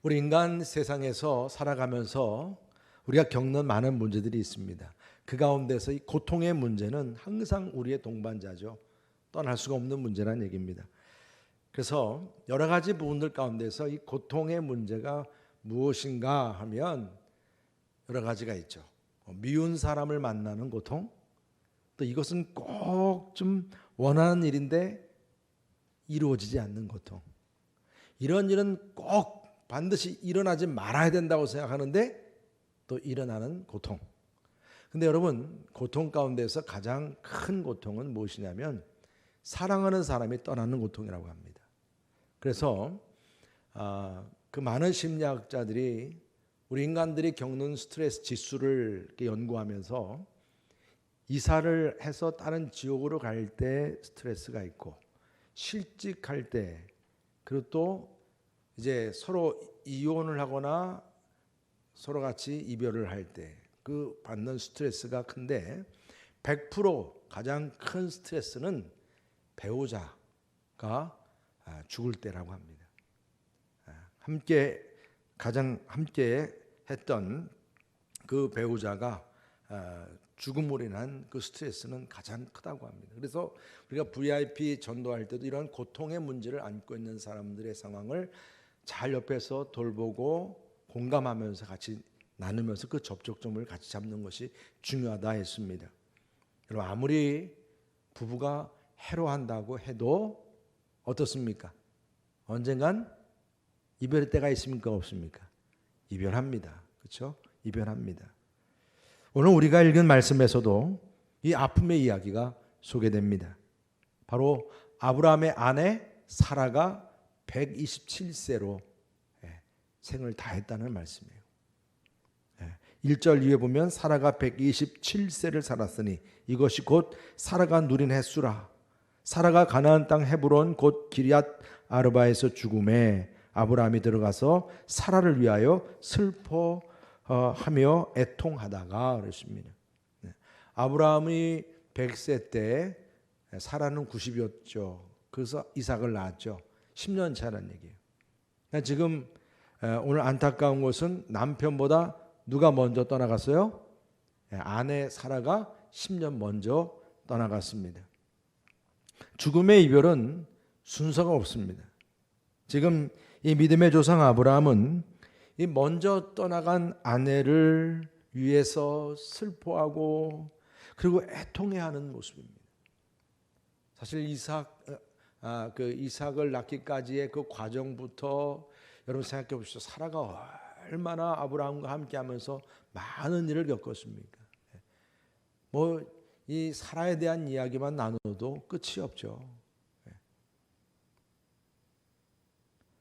우리 인간 세상에서 살아가면서 우리가 겪는 많은 문제들이 있습니다. 그 가운데서 이 고통의 문제는 항상 우리의 동반자죠. 떠날 수가 없는 문제라는 얘기입니다. 그래서 여러 가지 부분들 가운데서 이 고통의 문제가 무엇인가 하면 여러 가지가 있죠. 미운 사람을 만나는 고통, 또 이것은 꼭 좀 원하는 일인데 이루어지지 않는 고통. 이런 일은 꼭 반드시 일어나지 말아야 된다고 생각하는데 또 일어나는 고통. 근데 여러분, 고통 가운데서 가장 큰 고통은 무엇이냐면 사랑하는 사람이 떠나는 고통이라고 합니다. 그래서 그 많은 심리학자들이 우리 인간들이 겪는 스트레스 지수를 이렇게 연구하면서 이사를 해서 다른 지옥으로 갈 때 스트레스가 있고, 실직할 때, 그리고 또 이제 서로 이혼을 하거나 서로 같이 이별을 할 때 그 받는 스트레스가 큰데 100% 가장 큰 스트레스는 배우자가 죽을 때라고 합니다. 함께 했던 그 배우자가 죽음으로 인한 그 스트레스는 가장 크다고 합니다. 그래서 우리가 VIP 전도할 때도 이런 고통의 문제를 안고 있는 사람들의 상황을 잘 옆에서 돌보고 공감하면서 같이 나누면서 그 접촉점을 같이 잡는 것이 중요하다 했습니다. 여러분, 아무리 부부가 해로한다고 해도 어떻습니까? 언젠간 이별의 때가 있습니까? 없습니까? 이별합니다. 그렇죠? 이별합니다. 오늘 우리가 읽은 말씀에서도 이 아픔의 이야기가 소개됩니다. 바로 아브라함의 아내 사라가 127세로 생을 다했다는 말씀이에요. 1절 위에 보면 사라가 127세를 살았으니 이것이 곧 사라가 누린 횟수라. 사라가 가나안 땅 헤브론 곧 기럇 아르바에서 죽음에 아브라함이 들어가서 사라를 위하여 슬퍼하며 애통하다가 그랬습니다. 아브라함이 100세 때 사라는 90이었죠. 그래서 이삭을 낳았죠. 10년 차라는 얘기예요. 지금 오늘 안타까운 것은 남편보다 누가 먼저 떠나갔어요? 아내 사라가 10년 먼저 떠나갔습니다. 죽음의 이별은 순서가 없습니다. 지금 이 믿음의 조상 아브라함은 이 먼저 떠나간 아내를 위해서 슬퍼하고 그리고 애통해하는 모습입니다. 사실 이삭을 낳기까지의 그 과정부터 여러분 생각해 보십시오. 사라가 얼마나 아브라함과 함께하면서 많은 일을 겪었습니까? 이 사라에 대한 이야기만 나눠도 끝이 없죠.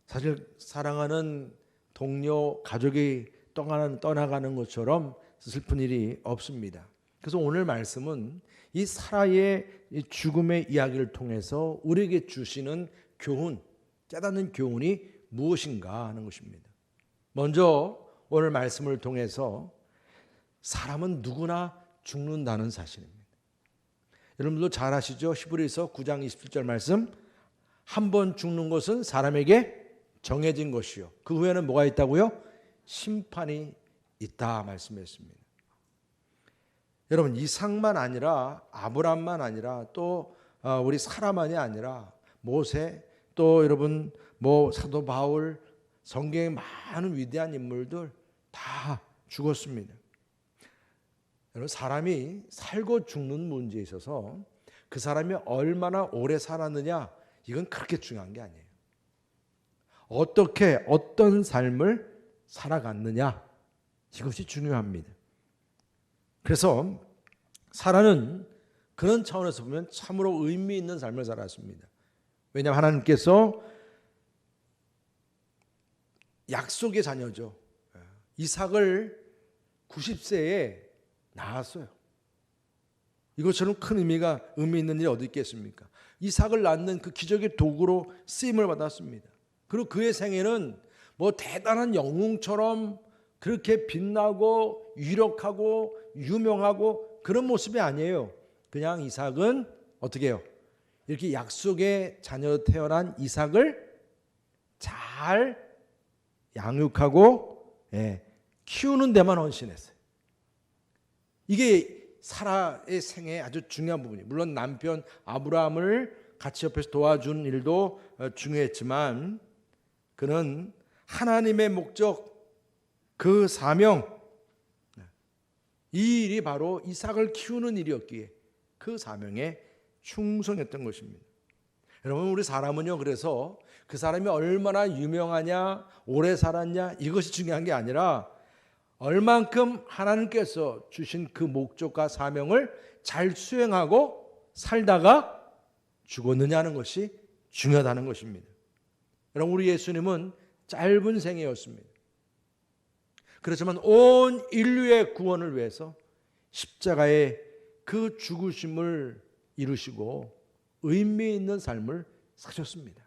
사실 사랑하는 동료, 가족이 떠나가는 것처럼 슬픈 일이 없습니다. 그래서 오늘 말씀은 이 사라의 죽음의 이야기를 통해서 우리에게 주시는 교훈, 깨닫는 교훈이 무엇인가 하는 것입니다. 먼저 오늘 말씀을 통해서 사람은 누구나 죽는다는 사실입니다. 여러분도 잘 아시죠? 히브리서 9장 27절 말씀, 한 번 죽는 것은 사람에게 정해진 것이요 그 후에는 뭐가 있다고요? 심판이 있다 말씀했습니다. 여러분, 이삭만 아니라 아브람만 아니라 또 우리 사라만이 아니라 모세, 또 여러분 사도 바울, 성경의 많은 위대한 인물들 다 죽었습니다. 여러분, 사람이 살고 죽는 문제에 있어서 그 사람이 얼마나 오래 살았느냐, 이건 그렇게 중요한 게 아니에요. 어떤 삶을 살아갔느냐, 이것이 중요합니다. 그래서 사라는 그런 차원에서 보면 참으로 의미 있는 삶을 살았습니다. 왜냐하면 하나님께서 약속의 자녀죠. 이삭을 90세에 낳았어요. 이것처럼 큰 의미 있는 일이 어디 있겠습니까? 이삭을 낳는 그 기적의 도구로 쓰임을 받았습니다. 그리고 그의 생애는 대단한 영웅처럼 그렇게 빛나고 유력하고 유명하고 그런 모습이 아니에요. 그냥 이삭은 어떻게 해요? 이렇게 약속의 자녀로 태어난 이삭을 잘 양육하고 키우는 데만 헌신했어요. 이게 사라의 생애의 아주 중요한 부분이에요. 물론 남편 아브라함을 같이 옆에서 도와준 일도 중요했지만 그는 하나님의 목적, 그 사명, 이 일이 바로 이삭을 키우는 일이었기에 그 사명에 충성했던 것입니다. 여러분, 우리 사람은요, 그래서 그 사람이 얼마나 유명하냐, 오래 살았냐, 이것이 중요한 게 아니라 얼만큼 하나님께서 주신 그 목적과 사명을 잘 수행하고 살다가 죽었느냐는 것이 중요하다는 것입니다. 여러분, 우리 예수님은 짧은 생애였습니다. 그렇지만 온 인류의 구원을 위해서 십자가의 그 죽으심을 이루시고 의미 있는 삶을 사셨습니다.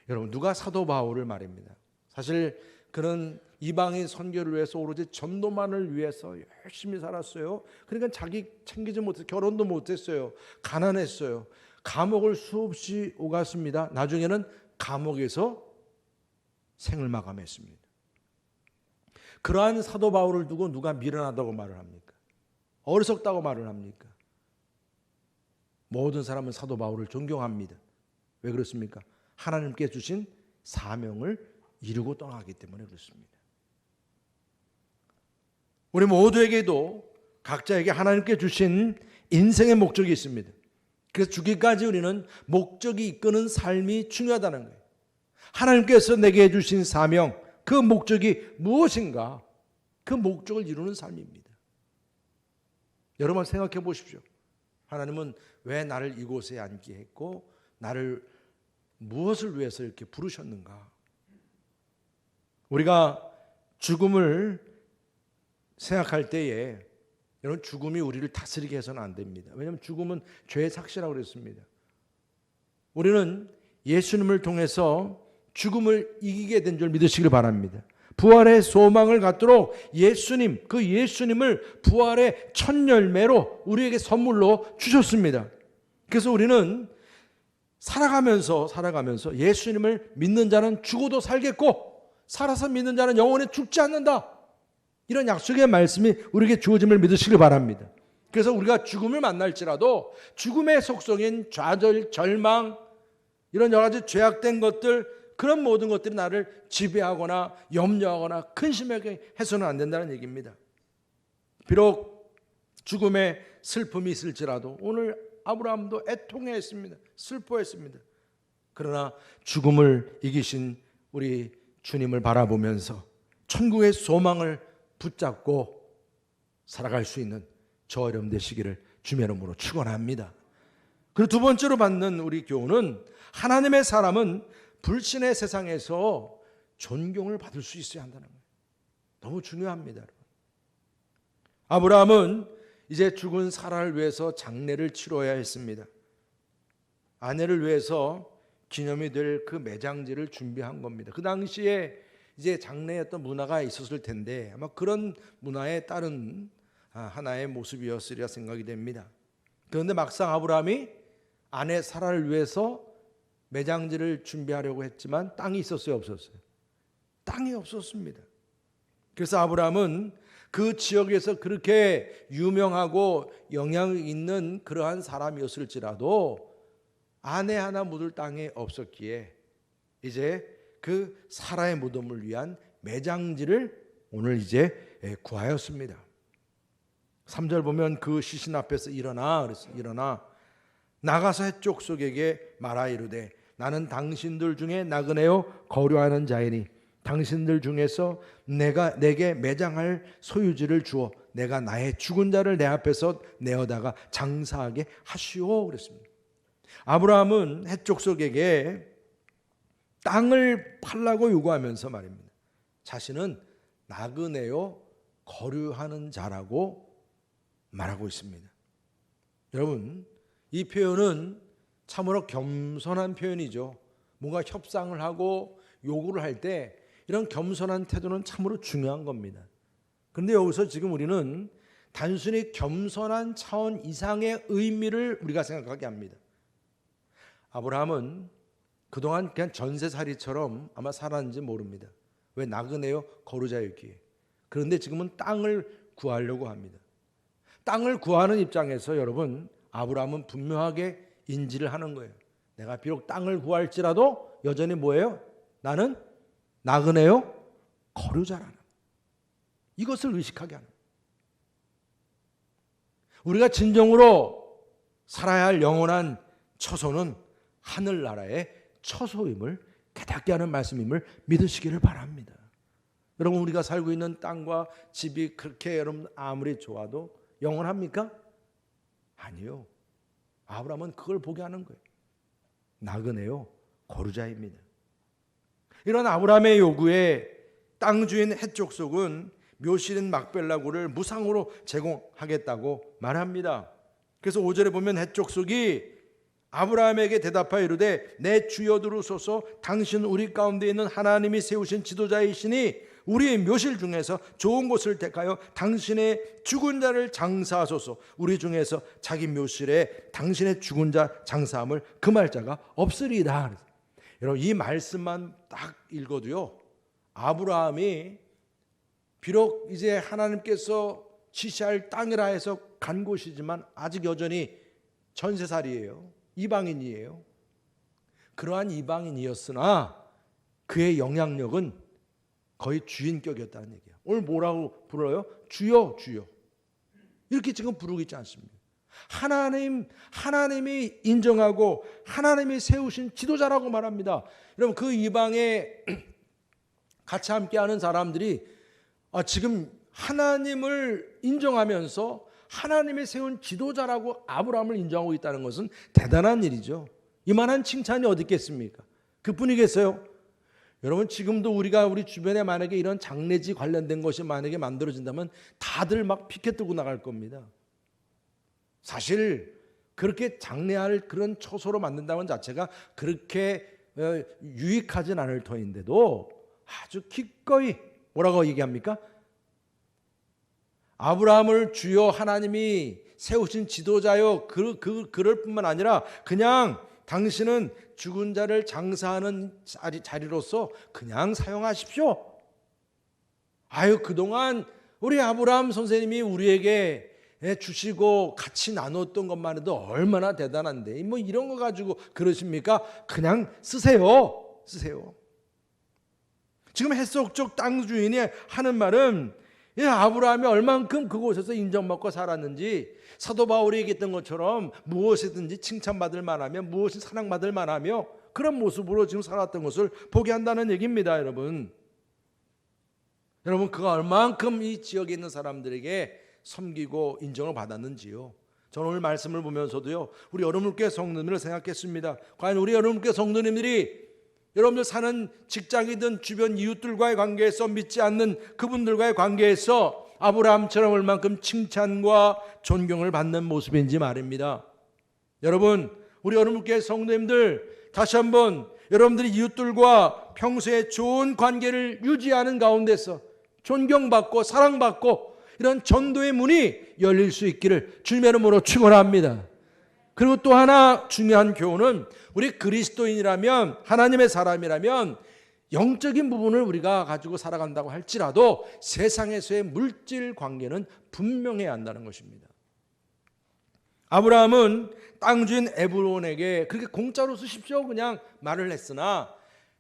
여러분, 누가 사도 바울을 말입니다. 사실 그는 이방인 선교를 위해서 오로지 전도만을 위해서 열심히 살았어요. 그러니까 자기 챙기지 못했어요. 결혼도 못했어요. 가난했어요. 감옥을 수없이 오갔습니다. 나중에는 감옥에서 생을 마감했습니다. 그러한 사도 바울을 두고 누가 미련하다고 말을 합니까? 어리석다고 말을 합니까? 모든 사람은 사도 바울을 존경합니다. 왜 그렇습니까? 하나님께 주신 사명을 이루고 떠나기 때문에 그렇습니다. 우리 모두에게도 각자에게 하나님께 주신 인생의 목적이 있습니다. 그래서 죽기까지 우리는 목적이 이끄는 삶이 중요하다는 거예요. 하나님께서 내게 주신 사명, 그 목적이 무엇인가? 그 목적을 이루는 삶입니다. 여러분 생각해 보십시오. 하나님은 왜 나를 이곳에 앉게 했고 나를 무엇을 위해서 이렇게 부르셨는가? 우리가 죽음을 생각할 때에 여러분, 죽음이 우리를 다스리게 해서는 안 됩니다. 왜냐하면 죽음은 죄의 삭시라고 그랬습니다. 우리는 예수님을 통해서 죽음을 이기게 된 줄 믿으시길 바랍니다. 부활의 소망을 갖도록 예수님, 그 예수님을 부활의 첫 열매로 우리에게 선물로 주셨습니다. 그래서 우리는 살아가면서 예수님을 믿는 자는 죽어도 살겠고 살아서 믿는 자는 영원히 죽지 않는다. 이런 약속의 말씀이 우리에게 주어짐을 믿으시길 바랍니다. 그래서 우리가 죽음을 만날지라도 죽음의 속성인 좌절, 절망, 이런 여러 가지 죄악된 것들, 그런 모든 것들이 나를 지배하거나 염려하거나 근심하게 해서는 안 된다는 얘기입니다. 비록 죽음의 슬픔이 있을지라도 오늘 아브라함도 애통했습니다. 슬퍼했습니다. 그러나 죽음을 이기신 우리 주님을 바라보면서 천국의 소망을 붙잡고 살아갈 수 있는 저 여러분 되시기를 주의 이름으로 축원합니다. 그리고 두 번째로 받는 우리 교훈은 하나님의 사람은 불신의 세상에서 존경을 받을 수 있어야 한다는 거예요. 너무 중요합니다. 아브라함은 이제 죽은 사라를 위해서 장례를 치러야 했습니다. 아내를 위해서 기념이 될 그 매장지를 준비한 겁니다. 그 당시에 이제 장래의 어떤 문화가 있었을 텐데 아마 그런 문화에 따른 하나의 모습이었으리라 생각이 됩니다. 그런데 막상 아브라함이 아내 사라를 위해서 매장지를 준비하려고 했지만 땅이 있었어요, 없었어요? 땅이 없었습니다. 그래서 아브라함은 그 지역에서 그렇게 유명하고 영향 있는 그러한 사람이었을지라도 아내 하나 묻을 땅이 없었기에 이제 그 사라의 무덤을 위한 매장지를 오늘 이제 구하였습니다. 3절 보면 그 시신 앞에서 일어나 나가서 헷족 속에게 말하 이르되 나는 당신들 중에 나그네요 거류하는 자이니 당신들 중에서 내게 매장할 소유지를 주어 내가 나의 죽은 자를 내 앞에서 내어다가 장사하게 하시오 그랬습니다. 아브라함은 헷족 속에게 땅을 팔라고 요구하면서 말입니다. 자신은 나그네요 거류하는 자라고 말하고 있습니다. 여러분, 이 표현은 참으로 겸손한 표현이죠. 뭔가 협상을 하고 요구를 할 때 이런 겸손한 태도는 참으로 중요한 겁니다. 그런데 여기서 지금 우리는 단순히 겸손한 차원 이상의 의미를 우리가 생각하게 합니다. 아브라함은 그동안 그냥 전세살이처럼 아마 살았는지 모릅니다. 왜 나그네요 거루자였기에. 그런데 지금은 땅을 구하려고 합니다. 땅을 구하는 입장에서 여러분, 아브라함은 분명하게 인지를 하는 거예요. 내가 비록 땅을 구할지라도 여전히 뭐예요? 나는 나그네요 거류자라는, 이것을 의식하게 하는. 우리가 진정으로 살아야 할 영원한 처소는 하늘나라의 처소임을 깨닫게 하는 말씀임을 믿으시기를 바랍니다. 여러분, 우리가 살고 있는 땅과 집이 그렇게 여러분 아무리 좋아도 영원합니까? 아니요. 아브라함은 그걸 보게 하는 거예요. 나그네요 거류자입니다. 이런 아브라함의 요구에 땅 주인 해족속은 묘실인 막벨라굴을 무상으로 제공하겠다고 말합니다. 그래서 5절에 보면 해족속이 아브라함에게 대답하여 이르되 내 주여 들으소서, 당신 우리 가운데 있는 하나님이 세우신 지도자이시니 우리의 묘실 중에서 좋은 곳을 택하여 당신의 죽은 자를 장사하소서. 우리 중에서 자기 묘실에 당신의 죽은 자 장사함을 금할 자가 없으리이다. 여러분, 이 말씀만 딱 읽어도요, 아브라함이 비록 이제 하나님께서 지시할 땅이라 해서 간 곳이지만 아직 여전히 전세살이에요. 이방인이에요. 그러한 이방인이었으나 그의 영향력은 거의 주인격이었다는 얘기예요. 오늘 뭐라고 불러요? 주여 주여, 이렇게 지금 부르고 있지 않습니까? 하나님이 인정하고 하나님이 세우신 지도자라고 말합니다. 여러분, 그 이방에 같이 함께하는 사람들이 지금 하나님을 인정하면서 하나님이 세운 지도자라고 아브라함을 인정하고 있다는 것은 대단한 일이죠. 이만한 칭찬이 어디 있겠습니까? 그뿐이겠어요? 여러분, 지금도 우리가 우리 주변에 만약에 이런 장례지 관련된 것이 만약에 만들어진다면 다들 막 피켓 들고 나갈 겁니다. 사실 그렇게 장례할 그런 처소로 만든다는 자체가 그렇게 유익하진 않을 터인데도 아주 기꺼이 뭐라고 얘기합니까? 아브라함을 주여 하나님이 세우신 지도자요, 그럴 뿐만 아니라 그냥 당신은 죽은 자를 장사하는 자리로서 그냥 사용하십시오. 그동안 우리 아브라함 선생님이 우리에게 주시고 같이 나눴던 것만 해도 얼마나 대단한데 뭐 이런 거 가지고 그러십니까? 그냥 쓰세요. 지금 해석적 땅 주인이 하는 말은 아브라함이 얼만큼 그곳에서 인정받고 살았는지, 사도 바울이 얘기했던 것처럼 무엇이든지 칭찬받을 만하며 무엇이 사랑받을 만하며 그런 모습으로 지금 살았던 것을 보게 한다는 얘기입니다. 여러분, 그가 얼만큼 이 지역에 있는 사람들에게 섬기고 인정을 받았는지요. 저는 오늘 말씀을 보면서도요, 우리 여러분께 성도님을 생각했습니다. 과연 우리 여러분께 성도님들이 여러분들 사는 직장이든 주변 이웃들과의 관계에서, 믿지 않는 그분들과의 관계에서 아브라함처럼 얼만큼 칭찬과 존경을 받는 모습인지 말입니다. 여러분, 우리 여러분께 성도님들 다시 한번 여러분들이 이웃들과 평소에 좋은 관계를 유지하는 가운데서 존경받고 사랑받고 이런 전도의 문이 열릴 수 있기를 주님의 이름으로 축원합니다. 그리고 또 하나 중요한 교훈은, 우리 그리스도인이라면, 하나님의 사람이라면 영적인 부분을 우리가 가지고 살아간다고 할지라도 세상에서의 물질 관계는 분명해야 한다는 것입니다. 아브라함은 땅 주인 에브론에게 그렇게 공짜로 쓰십시오 그냥 말을 했으나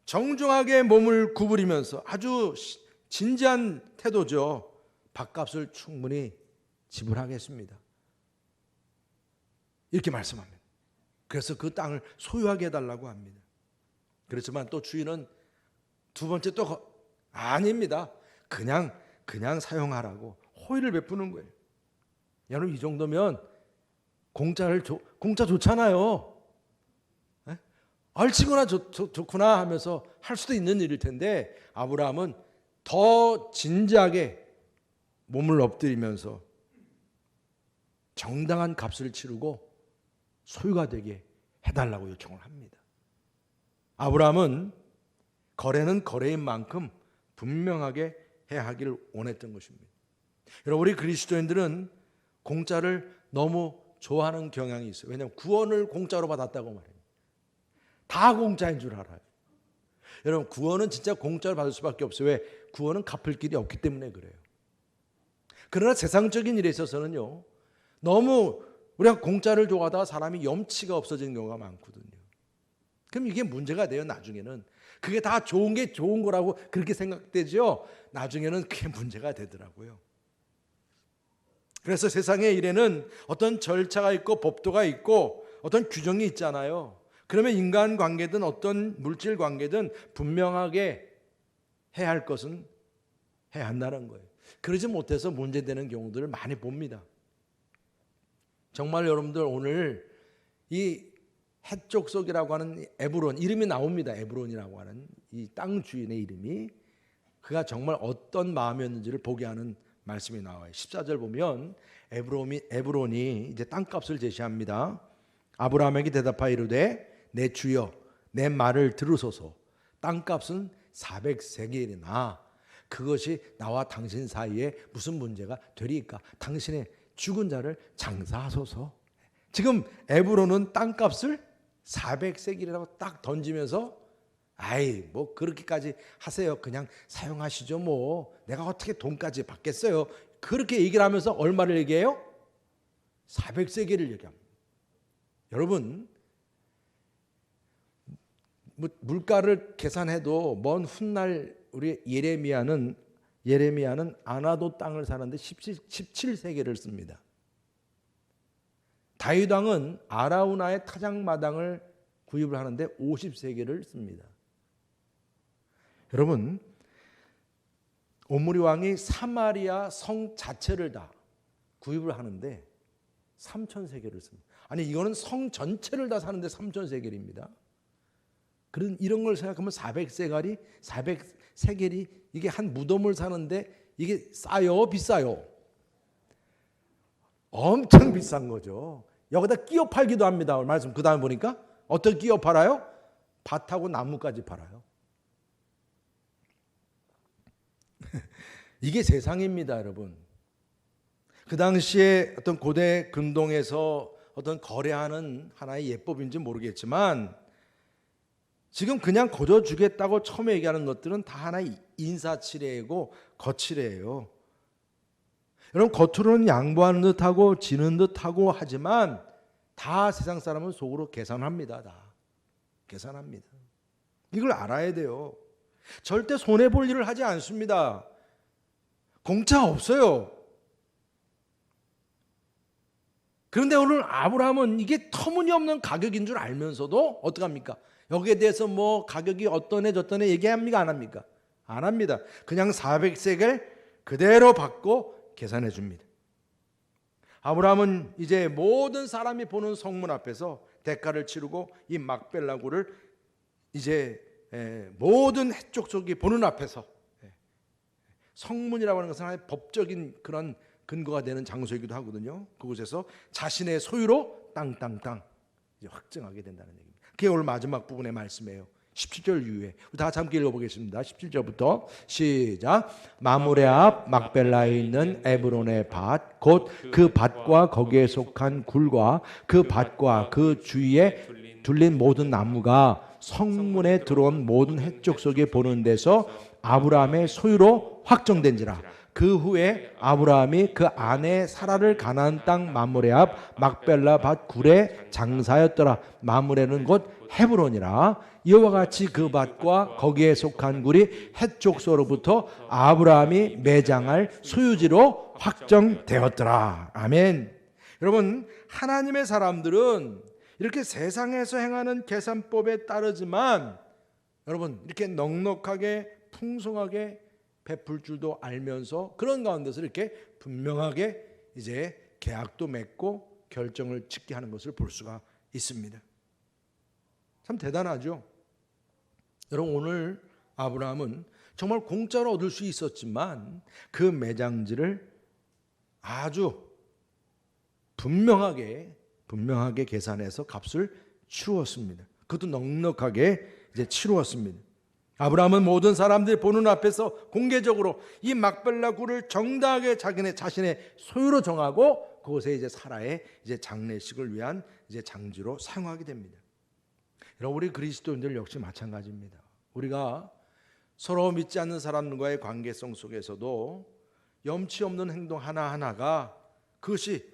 정중하게 몸을 구부리면서 아주 진지한 태도죠. 밥값을 충분히 지불하겠습니다, 이렇게 말씀합니다. 그래서 그 땅을 소유하게 해달라고 합니다. 그렇지만 또 주인은 두 번째 또 아닙니다. 그냥 사용하라고 호의를 베푸는 거예요. 여러분, 이 정도면 공짜 좋잖아요. 얼치구나 좋구나 하면서 할 수도 있는 일일 텐데, 아브라함은 더 진지하게 몸을 엎드리면서 정당한 값을 치르고 소유가 되게 해달라고 요청을 합니다. 아브라함은 거래는 거래인 만큼 분명하게 해야 하기를 원했던 것입니다. 여러분, 우리 그리스도인들은 공짜를 너무 좋아하는 경향이 있어요. 왜냐하면 구원을 공짜로 받았다고 말해요. 다 공짜인 줄 알아요. 여러분, 구원은 진짜 공짜로 받을 수밖에 없어요. 왜? 구원은 갚을 길이 없기 때문에 그래요. 그러나 세상적인 일에 있어서는요, 너무 우리가 공짜를 좋아하다가 사람이 염치가 없어지는 경우가 많거든요. 그럼 이게 문제가 돼요. 나중에는 그게 다 좋은 게 좋은 거라고 그렇게 생각되죠. 나중에는 그게 문제가 되더라고요. 그래서 세상의 일에는 어떤 절차가 있고 법도가 있고 어떤 규정이 있잖아요. 그러면 인간관계든 어떤 물질 관계든 분명하게 해야 할 것은 해야 한다는 거예요. 그러지 못해서 문제되는 경우들을 많이 봅니다. 정말 여러분들, 오늘 이 헷족속이라고 하는 에브론, 이름이 나옵니다. 에브론이라고 하는 이 땅 주인의 이름이, 그가 정말 어떤 마음이었는지를 보게 하는 말씀이 나와요. 14절 보면 에브론이 이제 땅값을 제시합니다. 아브라함에게 대답하여 이르되 내 주여 내 말을 들으소서. 땅값은 400세겔이나 그것이 나와 당신 사이에 무슨 문제가 되리까? 당신의 죽은 자를 장사하소서. 지금 에브론은 땅값을 400세겔이라고 딱 던지면서, 아이 뭐 그렇게까지 하세요. 그냥 사용하시죠. 뭐 내가 어떻게 돈까지 받겠어요. 그렇게 얘기를 하면서 얼마를 얘기해요? 400세겔을 얘기합니다. 여러분, 물가를 계산해도 먼 훗날 우리 예레미야는 아나도 땅을 사는데 17세겔을 씁니다. 다윗 왕은 아라우나의 타작마당을 구입을 하는데 50세겔을 씁니다. 여러분, 오므리 왕이 사마리아 성 자체를 다 구입을 하는데 3,000세겔을 씁니다. 아니, 이거는 성 전체를 다 사는데 3,000세겔입니다. 그런 이런 걸 생각하면 400세겔이 이게 한 무덤을 사는데 이게 싸요, 비싸요? 엄청 비싼 거죠. 여기다 끼워 팔기도 합니다. 말씀 그 다음에 보니까 어떻게 끼워 팔아요? 밭하고 나무까지 팔아요. 이게 세상입니다, 여러분. 그 당시에 어떤 고대 근동에서 어떤 거래하는 하나의 예법인지 모르겠지만, 지금 그냥 거저 주겠다고 처음에 얘기하는 것들은 다 하나의 인사치레이고 거치레예요. 여러분, 겉으로는 양보하는 듯하고 지는 듯하고 하지만 다 세상 사람은 속으로 계산합니다. 다 계산합니다. 이걸 알아야 돼요. 절대 손해볼 일을 하지 않습니다. 공짜 없어요. 그런데 오늘 아브라함은 이게 터무니없는 가격인 줄 알면서도 어떡합니까? 여기에 대해서 뭐 가격이 어떠네 저떠네 얘기합니까? 안 합니까? 안 합니다. 그냥 400세겔 그대로 받고 계산해 줍니다. 아브라함은 이제 모든 사람이 보는 성문 앞에서 대가를 치르고 이 막벨라굴을 이제 모든 헷족속이 보는 앞에서, 성문이라고 하는 것은 하나의 법적인 그런 근거가 되는 장소이기도 하거든요. 그곳에서 자신의 소유로 땅 이제 확정하게 된다는 얘기입니다. 그게 오늘 마지막 부분의 말씀이에요. 17절 이후에 우리 다 함께 읽어보겠습니다. 17절부터 시작. 마므레 앞 막벨라에 있는 에브론의 밭 곧 그 밭과 거기에 속한 굴과 그 밭과 그 주위에 둘린 모든 나무가 성문에 들어온 모든 헷족속에 보는 데서 아브라함의 소유로 확정된지라. 그 후에 아브라함이 그 아내 사라를 가나안 땅 마므레 앞 막벨라 밭 굴에 장사였더라. 마므레는 곧 헤브론이라. 이와 같이 그 밭과 거기에 속한 굴이 헷족소로부터 아브라함이 매장할 소유지로 확정되었더라. 아멘. 여러분, 하나님의 사람들은 이렇게 세상에서 행하는 계산법에 따르지만 여러분, 이렇게 넉넉하게 풍성하게 베풀 줄도 알면서 그런 가운데서 이렇게 분명하게 이제 계약도 맺고 결정을 짓게 하는 것을 볼 수가 있습니다. 참 대단하죠. 여러분, 오늘 아브라함은 정말 공짜로 얻을 수 있었지만 그 매장지를 아주 분명하게 계산해서 값을 치루었습니다. 그것도 넉넉하게 이제 치루었습니다. 아브라함은 모든 사람들이 보는 앞에서 공개적으로 이 막벨라 굴을 정당하게 자신의 소유로 정하고 그곳에 이제 사라의 이제 장례식을 위한 이제 장지로 사용하게 됩니다. 여러분, 우리 그리스도인들 역시 마찬가지입니다. 우리가 서로 믿지 않는 사람과의 관계성 속에서도 염치 없는 행동 하나하나가 그것이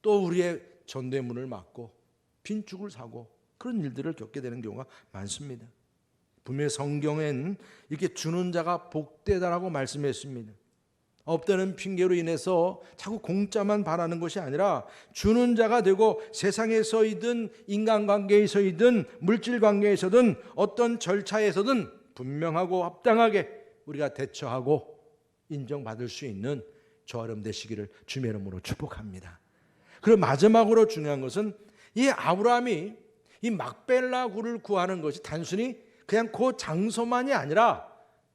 또 우리의 전대문을 막고 빈축을 사고 그런 일들을 겪게 되는 경우가 많습니다. 분명히 성경엔 이렇게 주는 자가 복되다라고 말씀했습니다. 없다는 핑계로 인해서 자꾸 공짜만 바라는 것이 아니라 주는 자가 되고 세상에서이든 인간관계에서이든 물질관계에서든 어떤 절차에서든 분명하고 합당하게 우리가 대처하고 인정받을 수 있는 저와 여러분 되시기를 주님의 이름으로 축복합니다. 그리고 마지막으로 중요한 것은 이 아브라함이 이 막벨라 굴을 구하는 것이 단순히 그냥 그 장소만이 아니라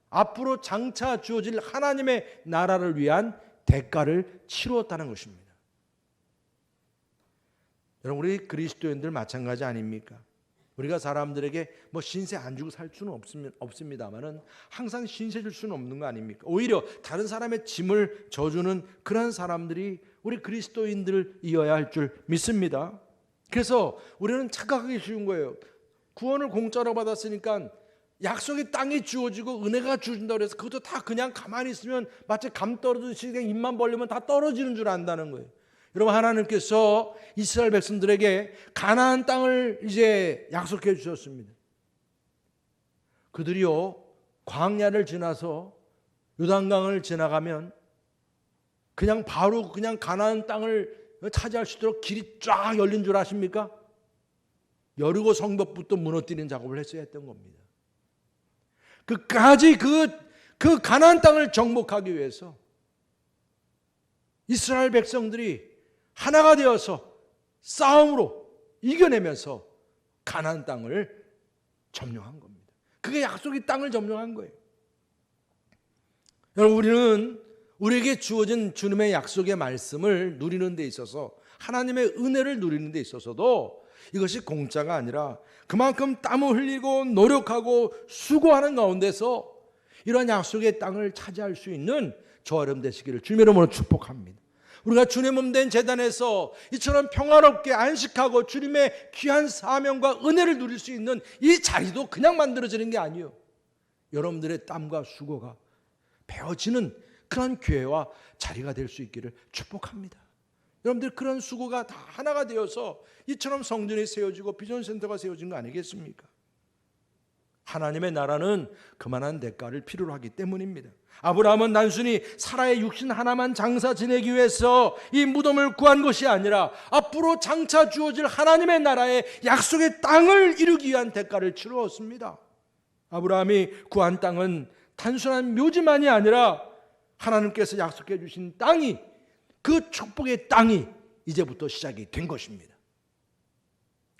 앞으로 장차 주어질 하나님의 나라를 위한 대가를 치루었다는 것입니다. 여러분, 우리 그리스도인들 마찬가지 아닙니까? 우리가 사람들에게 뭐 신세 안 주고 살 수는 없습니다만은 항상 신세 줄 수는 없는 거 아닙니까? 오히려 다른 사람의 짐을 져주는 그런 사람들이 우리 그리스도인들이어야 할 줄 믿습니다. 그래서 우리는 착각하기 쉬운 거예요. 구원을 공짜로 받았으니까 약속의 땅이 주어지고 은혜가 주어진다고 해서 그것도 다 그냥 가만히 있으면 마치 감 떨어지듯이 그냥 입만 벌리면 다 떨어지는 줄 안다는 거예요. 여러분, 하나님께서 이스라엘 백성들에게 가나안 땅을 이제 약속해 주셨습니다. 그들이요 광야를 지나서 요단강을 지나가면 그냥 바로 그냥 가나안 땅을 차지할 수 있도록 길이 쫙 열린 줄 아십니까? 여리고 성벽부터 무너뜨리는 작업을 했어야 했던 겁니다. 끝까지 그 가나안 땅을 정복하기 위해서 이스라엘 백성들이 하나가 되어서 싸움으로 이겨내면서 가나안 땅을 점령한 겁니다. 그게 약속의 땅을 점령한 거예요. 여러분, 우리는 우리에게 주어진 주님의 약속의 말씀을 누리는 데 있어서 하나님의 은혜를 누리는 데 있어서도 이것이 공짜가 아니라 그만큼 땀을 흘리고 노력하고 수고하는 가운데서 이러한 약속의 땅을 차지할 수 있는 저와 여러분 되시기를 주님의 이름으로 축복합니다. 우리가 주님의 몸된 제단에서 이처럼 평화롭게 안식하고 주님의 귀한 사명과 은혜를 누릴 수 있는 이 자리도 그냥 만들어지는 게 아니에요. 여러분들의 땀과 수고가 배워지는 그런 기회와 자리가 될 수 있기를 축복합니다. 여러분들 그런 수고가 다 하나가 되어서 이처럼 성전이 세워지고 비전센터가 세워진 거 아니겠습니까? 하나님의 나라는 그만한 대가를 필요로 하기 때문입니다. 아브라함은 단순히 사라의 육신 하나만 장사 지내기 위해서 이 무덤을 구한 것이 아니라 앞으로 장차 주어질 하나님의 나라의 약속의 땅을 이루기 위한 대가를 치루었습니다. 아브라함이 구한 땅은 단순한 묘지만이 아니라 하나님께서 약속해 주신 땅이, 그 축복의 땅이 이제부터 시작이 된 것입니다.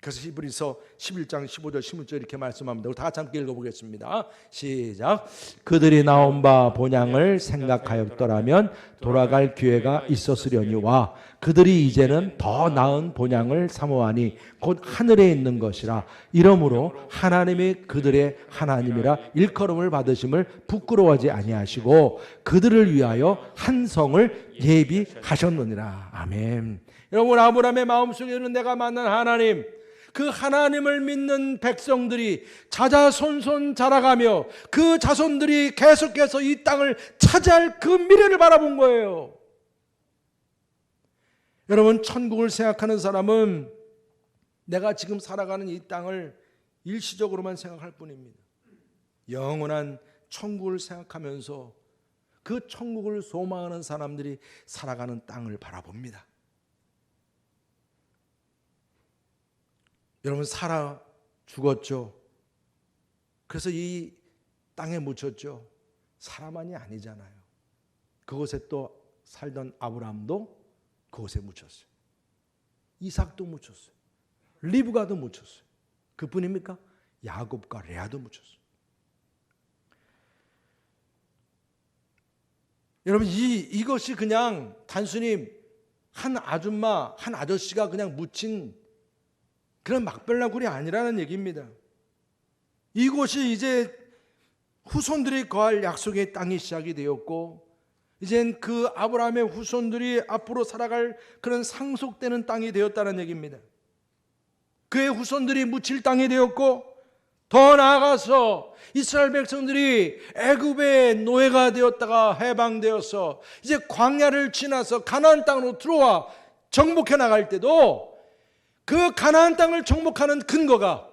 그래서 히브리서 11장 15절 16절 이렇게 말씀합니다. 우리 다 같이 함께 읽어보겠습니다. 시작. 그들이 나온 바 본향을 생각하였더라면 돌아갈 기회가 있었으려니와 그들이 이제는 더 나은 본향을 사모하니 곧 하늘에 있는 것이라. 이러므로 하나님이 그들의 하나님이라 일컬음을 받으심을 부끄러워하지 아니하시고 그들을 위하여 한 성을 예비하셨느니라. 아멘. 여러분, 아브라함의 마음속에는 내가 만난 하나님, 그 하나님을 믿는 백성들이 자자손손 자라가며 그 자손들이 계속해서 이 땅을 차지할 그 미래를 바라본 거예요. 여러분, 천국을 생각하는 사람은 내가 지금 살아가는 이 땅을 일시적으로만 생각할 뿐입니다. 영원한 천국을 생각하면서 그 천국을 소망하는 사람들이 살아가는 땅을 바라봅니다. 여러분, 살아 죽었죠. 그래서 이 땅에 묻혔죠. 사람만이 아니잖아요. 그곳에 또 살던 아브라함도 그곳에 묻혔어요. 이삭도 묻혔어요. 리브가도 묻혔어요. 그뿐입니까? 야곱과 레아도 묻혔어요. 여러분, 이것이 그냥 단순히 한 아줌마, 한 아저씨가 그냥 묻힌 그런 막벨라 굴이 아니라는 얘기입니다. 이곳이 이제 후손들이 거할 약속의 땅이 시작이 되었고, 이젠 그 아브라함의 후손들이 앞으로 살아갈 그런 상속되는 땅이 되었다는 얘기입니다. 그의 후손들이 묻힐 땅이 되었고, 더 나아가서 이스라엘 백성들이 애굽의 노예가 되었다가 해방되어서 이제 광야를 지나서 가나안 땅으로 들어와 정복해 나갈 때도 그 가나안 땅을 정복하는 근거가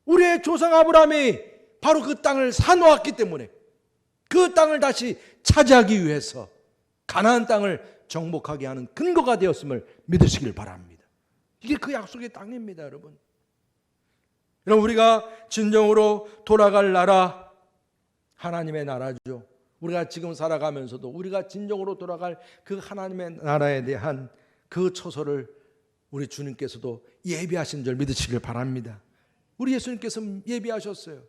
우리의 조상 아브라함이 바로 그 땅을 사놓았기 때문에 그 땅을 다시 차지하기 위해서 가나안 땅을 정복하게 하는 근거가 되었음을 믿으시길 바랍니다. 이게 그 약속의 땅입니다, 여러분. 여러분, 우리가 진정으로 돌아갈 나라, 하나님의 나라죠. 우리가 지금 살아가면서도 우리가 진정으로 돌아갈 그 하나님의 나라에 대한 그 처소를 우리 주님께서도 예비하신 줄 믿으시길 바랍니다. 우리 예수님께서 예비하셨어요.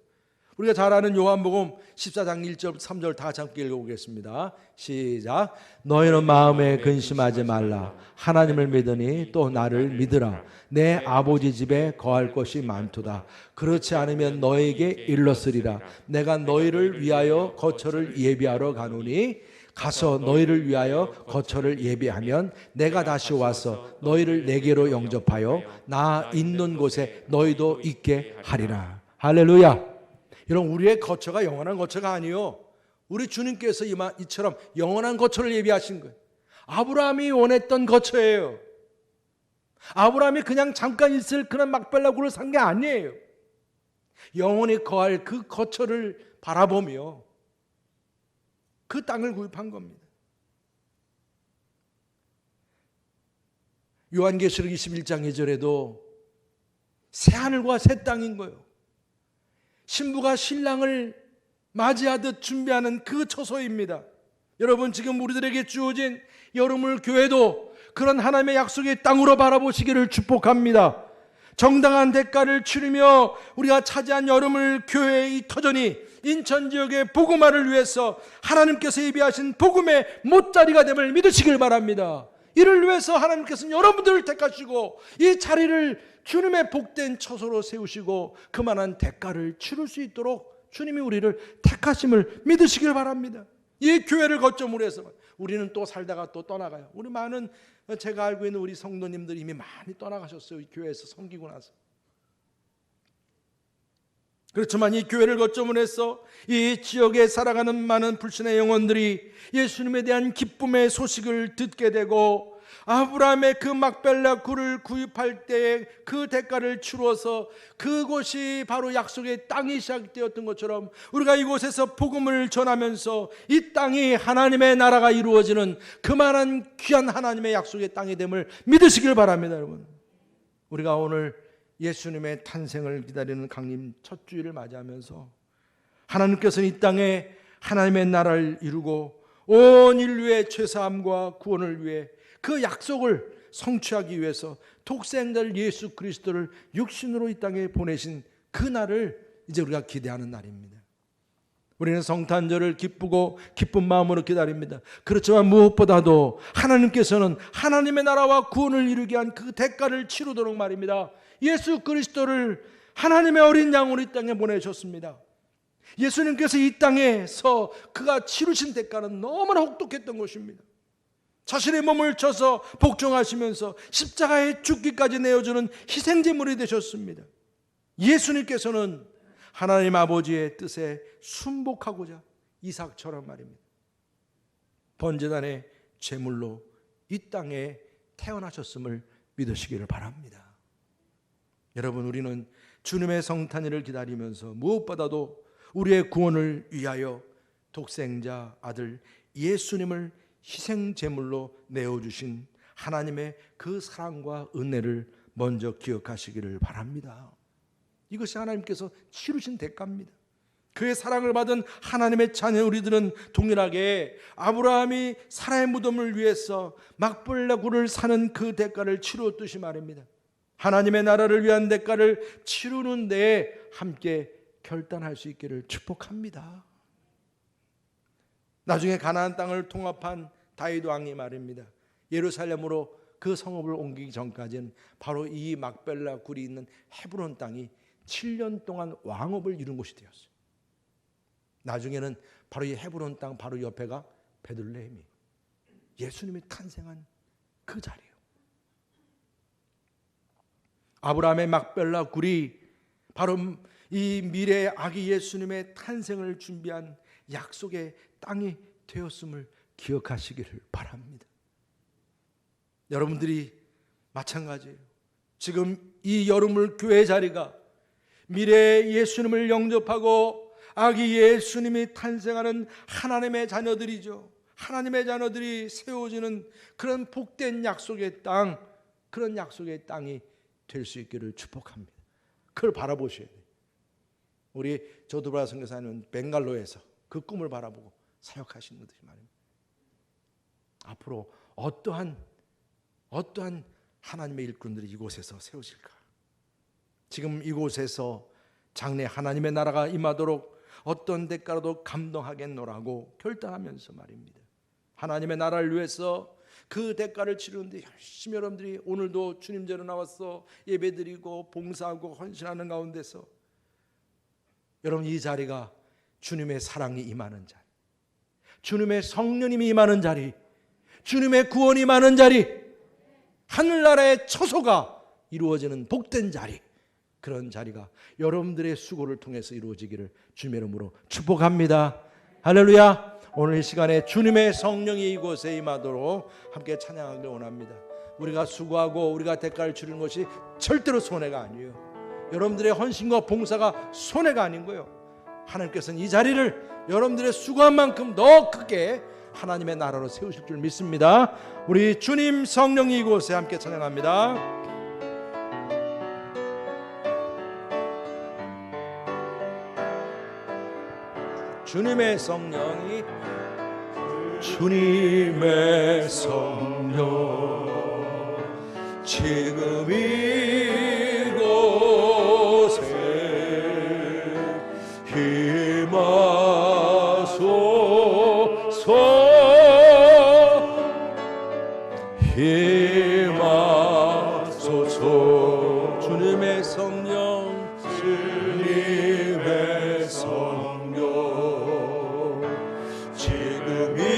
우리가 잘 아는 요한복음 14장 1절 3절 다 함께 읽어보겠습니다. 시작. 너희는 마음에 근심하지 말라. 하나님을 믿으니 또 나를 믿으라. 내 아버지 집에 거할 것이 많도다. 그렇지 않으면 너에게 일렀으리라. 내가 너희를 위하여 거처를 예비하러 가노니 가서 너희를 위하여 거처를 예비하면 내가 다시 와서 너희를 내게로 영접하여 나 있는 곳에 너희도 있게 하리라. 할렐루야. 여러분, 우리의 거처가 영원한 거처가 아니요, 우리 주님께서 이처럼 영원한 거처를 예비하신 거예요. 아브라함이 원했던 거처예요. 아브라함이 그냥 잠깐 있을 그런 막벨라 굴을 산 게 아니에요. 영원히 거할 그 거처를 바라보며 그 땅을 구입한 겁니다. 요한계시록 21장 2절에도 새 하늘과 새 땅인 거예요. 신부가 신랑을 맞이하듯 준비하는 그 처소입니다. 여러분, 지금 우리들에게 주어진 여러분 교회도 그런 하나님의 약속의 땅으로 바라보시기를 축복합니다. 정당한 대가를 치르며 우리가 차지한 여러분 교회의 이 터전이 인천 지역의 복음화를 위해서 하나님께서 예비하신 복음의 못자리가 됨을 믿으시길 바랍니다. 이를 위해서 하나님께서는 여러분들을 택하시고 이 자리를 주님의 복된 처소로 세우시고 그만한 대가를 치를 수 있도록 주님이 우리를 택하심을 믿으시길 바랍니다. 이 교회를 거점으로 해서 우리는 또 살다가 또 떠나가요. 우리 많은, 제가 알고 있는 우리 성도님들이 이미 많이 떠나가셨어요. 이 교회에서 섬기고 나서. 그렇지만 이 교회를 거점으로 해서 이 지역에 살아가는 많은 불신의 영혼들이 예수님에 대한 기쁨의 소식을 듣게 되고 아브라함의 그 막벨라 굴을 구입할 때에 그 대가를 치루어서 그곳이 바로 약속의 땅이 시작되었던 것처럼 우리가 이곳에서 복음을 전하면서 이 땅이 하나님의 나라가 이루어지는 그만한 귀한 하나님의 약속의 땅이 됨을 믿으시길 바랍니다. 여러분, 우리가 오늘 예수님의 탄생을 기다리는 강림 첫 주일을 맞이하면서 하나님께서는 이 땅에 하나님의 나라를 이루고 온 인류의 죄사함과 구원을 위해 그 약속을 성취하기 위해서 독생자를 예수 그리스도를 육신으로 이 땅에 보내신 그 날을 이제 우리가 기대하는 날입니다. 우리는 성탄절을 기쁘고 기쁜 마음으로 기다립니다. 그렇지만 무엇보다도 하나님께서는 하나님의 나라와 구원을 이루게 한 그 대가를 치르도록 말입니다. 예수 그리스도를 하나님의 어린 양으로 이 땅에 보내셨습니다. 예수님께서 이 땅에서 그가 치르신 대가는 너무나 혹독했던 것입니다. 자신의 몸을 쳐서 복종하시면서 십자가에 죽기까지 내어주는 희생제물이 되셨습니다. 예수님께서는 하나님 아버지의 뜻에 순복하고자 이삭처럼 말입니다. 번제단의 제물로 이 땅에 태어나셨음을 믿으시기를 바랍니다. 여러분, 우리는 주님의 성탄일을 기다리면서 무엇보다도 우리의 구원을 위하여 독생자 아들 예수님을 희생제물로 내어주신 하나님의 그 사랑과 은혜를 먼저 기억하시기를 바랍니다. 이것이 하나님께서 치르신 대가입니다. 그의 사랑을 받은 하나님의 자녀 우리들은 동일하게 아브라함이 사라의 무덤을 위해서 막벨라 굴을 사는 그 대가를 치루었듯이 말입니다. 하나님의 나라를 위한 대가를 치르는 데에 함께 결단할 수 있기를 축복합니다. 나중에 가나안 땅을 통합한 다윗 왕이 말입니다. 예루살렘으로 그 성읍을 옮기기 전까지는 바로 이 막벨라 굴이 있는 헤브론 땅이 7년 동안 왕업을 이룬 곳이 되었어요. 나중에는 바로 이 헤브론 땅 바로 옆에가 베들레헴이 예수님이 탄생한 그 자리예요. 아브라함의 막벨라 굴이 바로 이 미래의 아기 예수님의 탄생을 준비한 약속의 땅이 되었음을 기억하시기를 바랍니다. 여러분들이 마찬가지예요. 지금 이 여름을 교회 자리가 미래의 예수님을 영접하고 아기 예수님이 탄생하는 하나님의 자녀들이죠. 하나님의 자녀들이 세워지는 그런 복된 약속의 땅, 그런 약속의 땅이 될 수 있기를 축복합니다. 그걸 바라보셔야 돼요. 우리 조두브라 선교사님은 벵갈로에서 그 꿈을 바라보고 사역하시는 듯이 말입니다. 앞으로 어떠한 하나님의 일꾼들이 이곳에서 세우실까? 지금 이곳에서 장래 하나님의 나라가 임하도록 어떤 대가로도 감동하겠노라고 결단하면서 말입니다. 하나님의 나라를 위해서 그 대가를 치르는데 열심히 여러분들이 오늘도 주님 전에 나와서 예배드리고 봉사하고 헌신하는 가운데서 여러분 이 자리가 주님의 사랑이 임하는 자리, 주님의 성령님이 임하는 자리, 주님의 구원이 임하는 자리, 하늘나라의 처소가 이루어지는 복된 자리, 그런 자리가 여러분들의 수고를 통해서 이루어지기를 주님의 이름으로 축복합니다. 할렐루야. 오늘 이 시간에 주님의 성령이 이곳에 임하도록 함께 찬양하기를 원합니다. 우리가 수고하고 우리가 대가를 치르는 것이 절대로 손해가 아니에요. 여러분들의 헌신과 봉사가 손해가 아닌 거예요. 하나님께서는 이 자리를 여러분들의 수고한 만큼 더 크게 하나님의 나라로 세우실 줄 믿습니다. 우리 주님 성령이 이곳에 함께 찬양합니다. 주님의 성령이, 주님의 성령 지금 이곳에 임하소서. 주님의 성령, 주님의 성령 지금 이곳에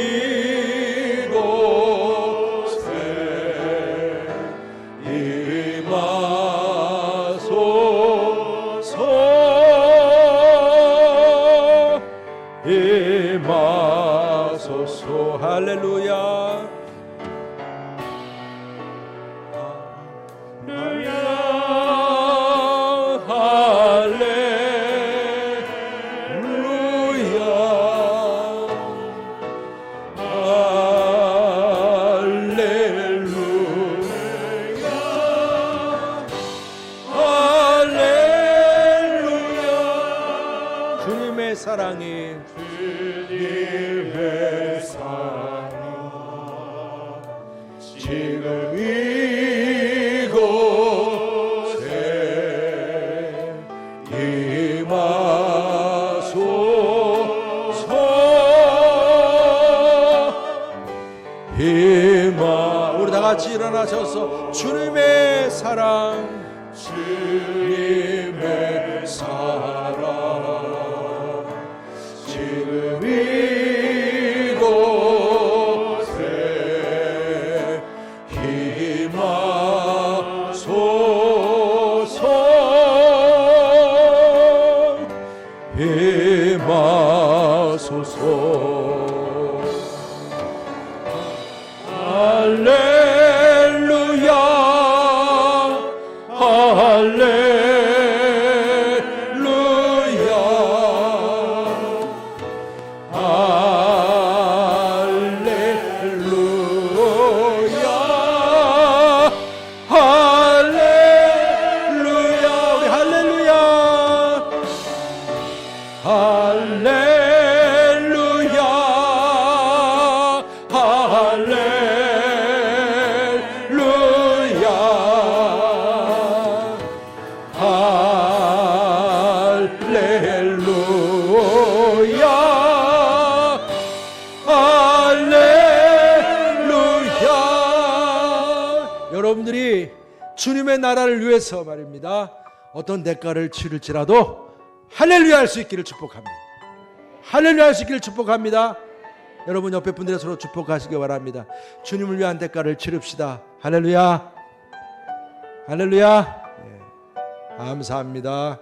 임하소서. 할렐루야. 주님의 사랑이, 주님의 사랑 지금 이곳에 임하소서. 우리 다 같이 일어나셔서 주님의 사랑, 주님의 사랑 지금 이곳에 임하소서. 할렐루야, 할렐루야, 할렐루야, 할렐루야. 우리 할렐루야, 할렐루야, 할렐루야, 할렐루야, 할렐루야. 여러분들이 주님의 나라를 위해서 말입니다, 어떤 대가를 치를지라도 할렐루야 할 수 있기를 축복합니다. 할렐루야 할 수 있기를 축복합니다. 여러분 옆에 분들의 서로 축복하시기 바랍니다. 주님을 위한 대가를 치릅시다. 할렐루야, 할렐루야. 감사합니다.